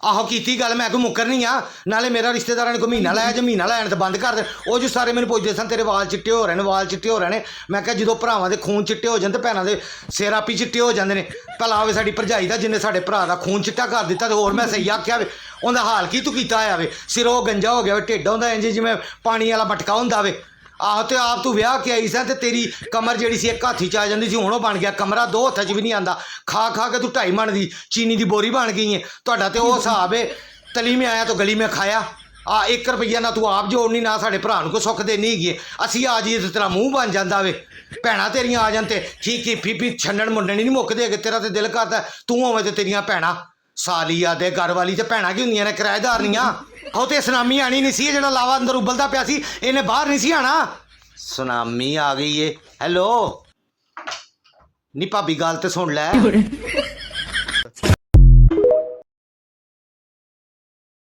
आहो कीती गल मैं कोई मुकर नहीं आ नाले मेरा रिश्तेदारां ने कोई महीना लाया जे महीना लैन तो बंद कर दे वो जो सारे मैंने पुछदे सन तेरे वाल चिट्टे हो रहे हैं वाल चिट्टे हो रहे हैं मैं कहा जो भरावां दे खून चिट्टे हो जाते भैनों के सिर आपी चिट्टे हो जाते हैं भला आवे साडी भरजाई दा जिन्हें साडे भरा दा खून चिट्टा कर दिता तो होर मैं सही आख्या वे उहदा हाल की तू कीता होया वे सिरों गंजा हो गया वे ढिड हुंदा इंज जिवें पानी वाला मटका हुंदा वे आहो तो आप तू विआह के आई सा ते तेरी कमर जी सी एक हाथी च आ जाती सी हुण बन गया कमरा दो हत्थां च भी नहीं आंदा खा खा के तू 2.5 मन की चीनी की बोरी बन गई है तुहाडा ते वो हिसाब है तली में आया तो गली में खाया आ 1 रुपया ना तू आप जोड़नी ना साढ़े भरा को सुख देनी है असी आ जाइए तो तेरा मूँह बन जाता वे भैन तेरिया आ जाते ठीक फीफी छन्नण मुंडन नहीं मुकते है तेरा तो दिल करता तू होवे तो तेरिया भैन साली आ दे घर वाली तो भैन की होंगे ने किराएदार नहीं आहो तो सुनामी आनी नहीं सी जो लावा अंदर उबलता पिया सी इन्हें बाहर नहीं सी आना सुनामी आ गई है हेलो नी भाभी गल तो सुन लै